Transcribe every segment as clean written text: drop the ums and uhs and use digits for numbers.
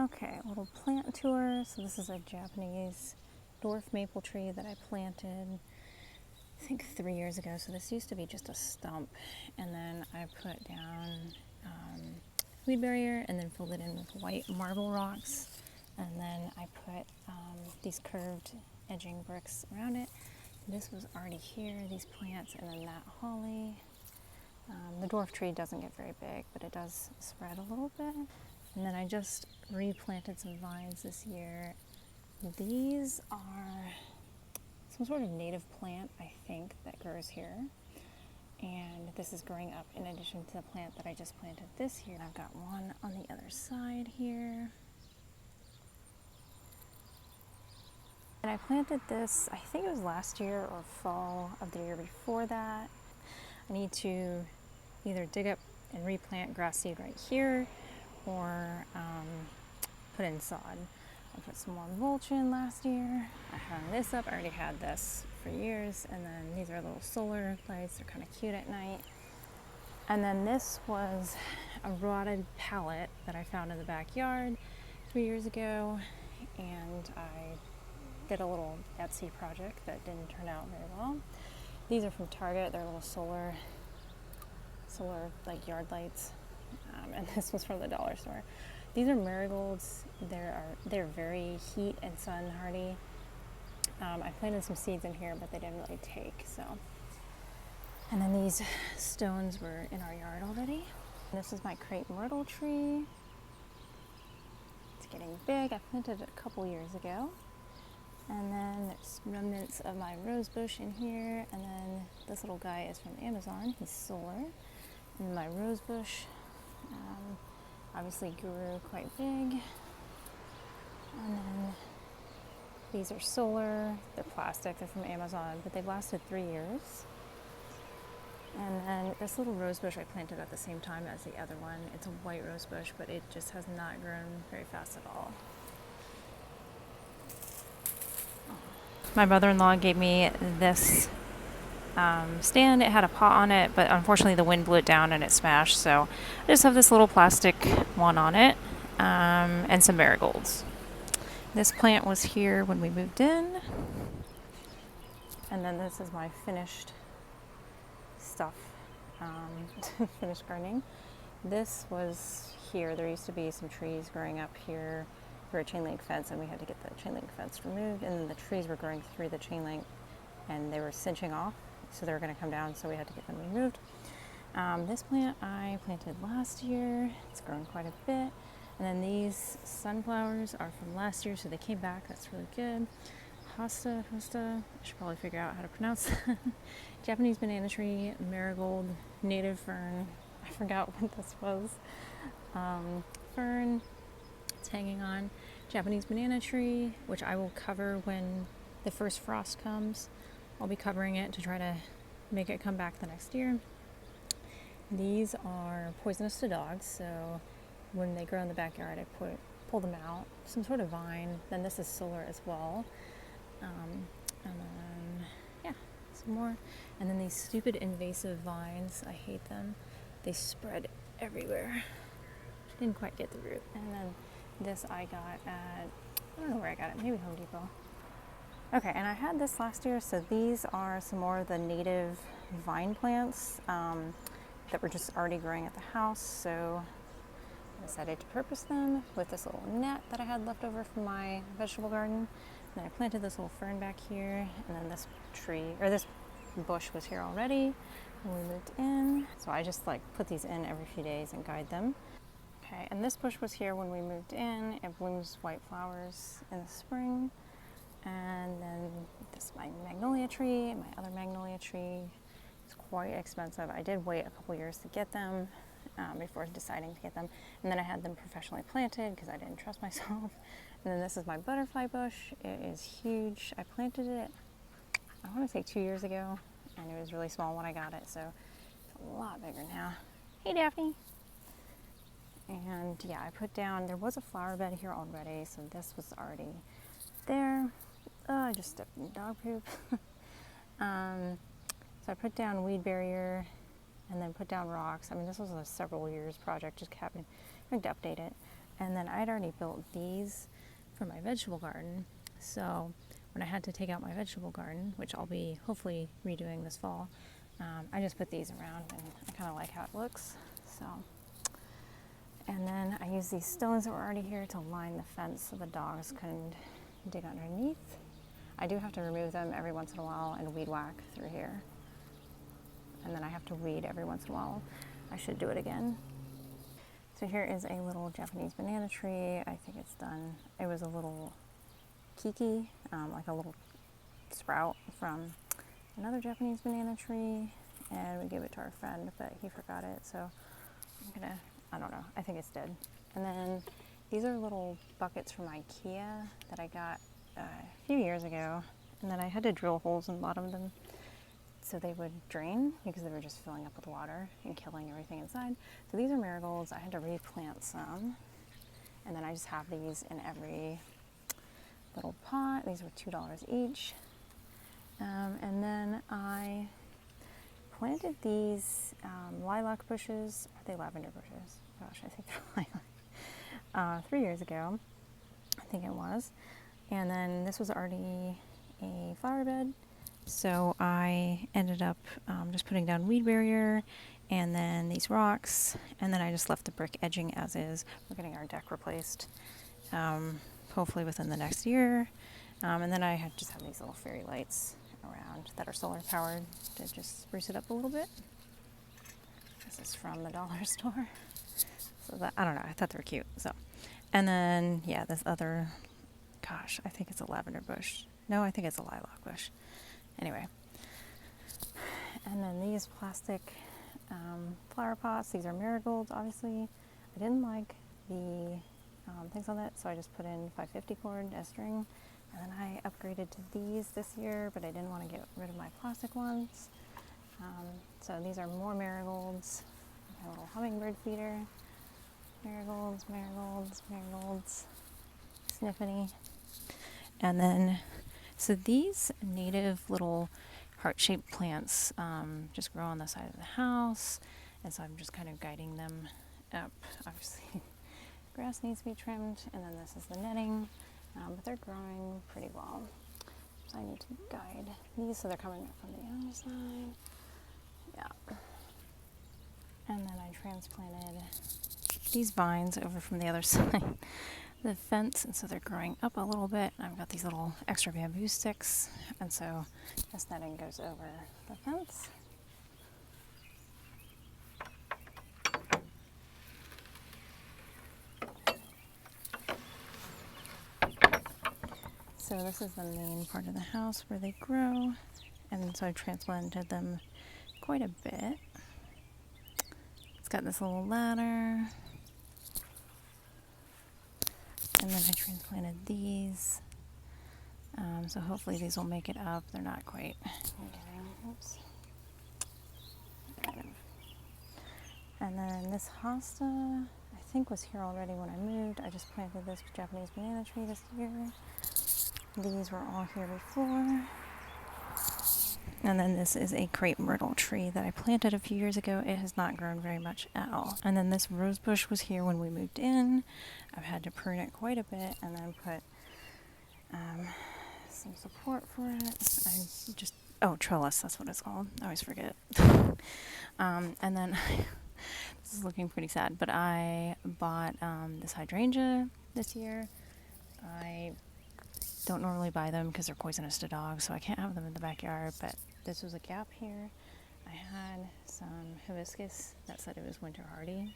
Okay, a little plant tour. So this is a Japanese dwarf maple tree that I planted, I think 3 years ago. So this used to be just a stump, and then I put down weed barrier and then filled it in with white marble rocks, and then I put these curved edging bricks around it. This was already here, these plants, and then that holly. The dwarf tree doesn't get very big, but it does spread a little bit. And then I just replanted some vines this year. These are some sort of native plant, I think, that grows here. And this is growing up in addition to the plant that I just planted this year. I've got one on the other side here. And I planted this, I think it was last year or fall of the year before that. I need to either dig up and replant grass seed right here, or put in sod. I put some more mulch in last year. I hung this up. I already had this for years. And then these are little solar lights. They're kind of cute at night. And then this was a rotted pallet that I found in the backyard 3 years ago. And I did a little Etsy project that didn't turn out very well. These are from Target. They're little solar like yard lights. And this was from the dollar store. These are marigolds. They're very heat and sun hardy. I planted some seeds in here, but they didn't really take. So, and then these stones were in our yard already. This is my crepe myrtle tree. It's getting big. I planted it a couple years ago. And then there's remnants of my rose bush in here. And then this little guy is from Amazon. He's solar. And my rose bush obviously grew quite big. And then these are solar. They're plastic. They're from Amazon, but they've lasted 3 years. And then this little rose bush I planted at the same time as the other one. It's a white rose bush, but it just has not grown very fast at all. My mother-in-law gave me this stand. It had a pot on it, but unfortunately the wind blew it down and it smashed. So I just have this little plastic one on it, and some marigolds. This plant was here when we moved in. And then this is my finished stuff, finished gardening. This was here. There used to be some trees growing up here for a chain link fence, and we had to get the chain link fence removed. And then the trees were growing through the chain link and they were cinching off, so they were going to come down, so we had to get them removed. This plant I planted last year. It's grown quite a bit. And then these sunflowers are from last year, so they came back. That's really good. Hosta, I should probably figure out how to pronounce that. Japanese banana tree, marigold, native fern. I forgot what this was. Fern, it's hanging on. Japanese banana tree, which I will cover when the first frost comes. I'll be covering it to try to make it come back the next year. These are poisonous to dogs, so when they grow in the backyard, I pull them out. Some sort of vine. Then this is solar as well. And then, yeah, some more. And then these stupid invasive vines, I hate them. They spread everywhere. Didn't quite get the root. And then this I got at, I don't know where I got it, maybe Home Depot. Okay, and I had this last year, so these are some more of the native vine plants that were just already growing at the house. So I decided to purpose them with this little net that I had left over from my vegetable garden. And then I planted this little fern back here, and then this tree, or this bush was here already when we moved in. So I just like put these in every few days and guide them. Okay, and this bush was here when we moved in. It blooms white flowers in the spring. And then this is my magnolia tree, my other magnolia tree. It's quite expensive. I did wait a couple years to get them before deciding to get them. And then I had them professionally planted because I didn't trust myself. And then this is my butterfly bush. It is huge. I planted it, I want to say 2 years ago, and it was really small when I got it, so it's a lot bigger now. Hey, Daphne. And yeah, I put down, there was a flower bed here already, so this was already there. I just stepped in dog poop. So I put down weed barrier and then put down rocks. I mean, this was a several years project, just having to update it. And then I'd already built these for my vegetable garden. So when I had to take out my vegetable garden, which I'll be hopefully redoing this fall, I just put these around and I kind of like how it looks. So, and then I used these stones that were already here to line the fence so the dogs couldn't dig underneath. I do have to remove them every once in a while and weed whack through here. And then I have to weed every once in a while. I should do it again. So here is a little Japanese banana tree. I think it's done. It was a little kiki, like a little sprout from another Japanese banana tree, and we gave it to our friend, but he forgot it, so I don't know, I think it's dead. And then these are little buckets from IKEA that I got a few years ago, and then I had to drill holes in the bottom of them so they would drain because they were just filling up with water and killing everything inside. So these are marigolds. I had to replant some, and then I just have these in every little pot. These were $2 each. And then I planted these lilac bushes. Are they lavender bushes? Gosh, I think they're lilac. 3 years ago, I think it was. And then this was already a flower bed. So I ended up just putting down weed barrier and then these rocks. And then I just left the brick edging as is. We're getting our deck replaced, hopefully within the next year. And then I just have these little fairy lights around that are solar powered to just spruce it up a little bit. This is from the dollar store. So that, I don't know, I thought they were cute. So, and then yeah, this other, gosh, I think it's a lavender bush. No, I think it's a lilac bush. Anyway, and then these plastic flower pots. These are marigolds, obviously. I didn't like the things on that, so I just put in 550 cord as string. And then I upgraded to these this year, but I didn't want to get rid of my plastic ones. So these are more marigolds. My little hummingbird feeder. Marigolds, marigolds, marigolds. Sniffany. And then, so these native little heart-shaped plants just grow on the side of the house. And so I'm just kind of guiding them up. Obviously, grass needs to be trimmed. And then this is the netting. But they're growing pretty well. So I need to guide these so they're coming up from the other side. Yeah. And then I transplanted these vines over from the other side of the fence, and so they're growing up a little bit. I've got these little extra bamboo sticks, and so this netting goes over the fence. So this is the main part of the house where they grow, and so I transplanted them quite a bit. It's got this little ladder, and then I transplanted these. So hopefully these will make it up. They're not quite. Oops. And then this hosta, I think, was here already when I moved. I just planted this Japanese banana tree this year. These were all here before. And then this is a crepe myrtle tree that I planted a few years ago. It has not grown very much at all. And then this rose bush was here when we moved in. I've had to prune it quite a bit and then put some support for it. Trellis, that's what it's called. I always forget. And then this is looking pretty sad, but I bought this hydrangea this year. I don't normally buy them because they're poisonous to dogs, so I can't have them in the backyard, but this was a gap here. I had some hibiscus that said it was winter hardy,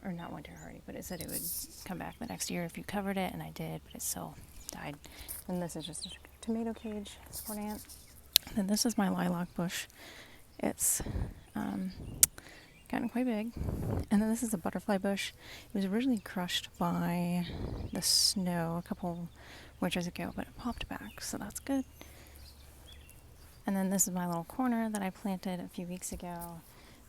or not winter hardy, but it said it would come back the next year if you covered it, and I did, but it still died. And this is just a tomato cage supporting it. And this is my lilac bush. It's gotten quite big. And then this is a butterfly bush. It was originally crushed by the snow a couple winters ago, but it popped back, so that's good. And then this is my little corner that I planted a few weeks ago.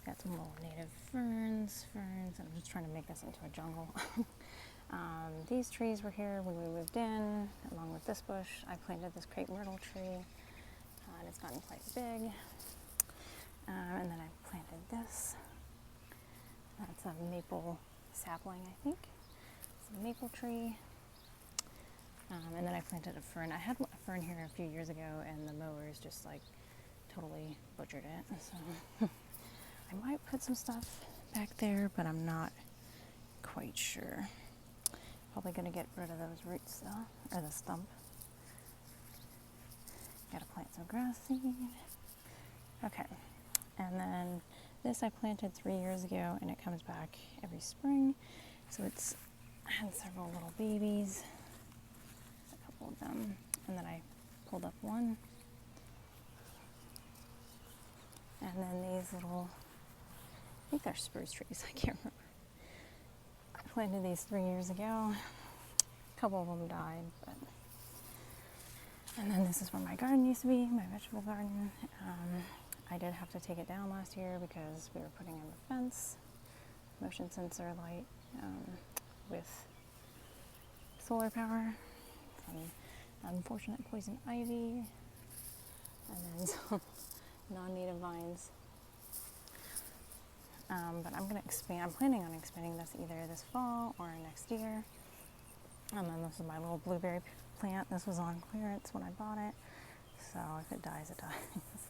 Got some little native ferns, and I'm just trying to make this into a jungle. These trees were here when we moved in, along with this bush. I planted this crepe myrtle tree, and it's gotten quite big. And then I planted this. That's a maple sapling, I think. a maple tree. And then I planted a fern. I had a fern here a few years ago, and the mowers just like totally butchered it. So I might put some stuff back there, but I'm not quite sure. Probably gonna get rid of those roots though, or the stump. Gotta plant some grass seed. Okay, and then this I planted 3 years ago, and it comes back every spring. So it's had several little babies, a couple of them, and then I pulled up one. And then these little, I think they're spruce trees, I can't remember. I planted these 3 years ago. A couple of them died, but. And then this is where my garden used to be, my vegetable garden. I did have to take it down last year because we were putting in the fence, motion sensor light, with solar power, some unfortunate poison ivy, and then some non-native vines. But I'm planning on expanding this either this fall or next year. And then this is my little blueberry plant. This was on clearance when I bought it. So if it dies, it dies.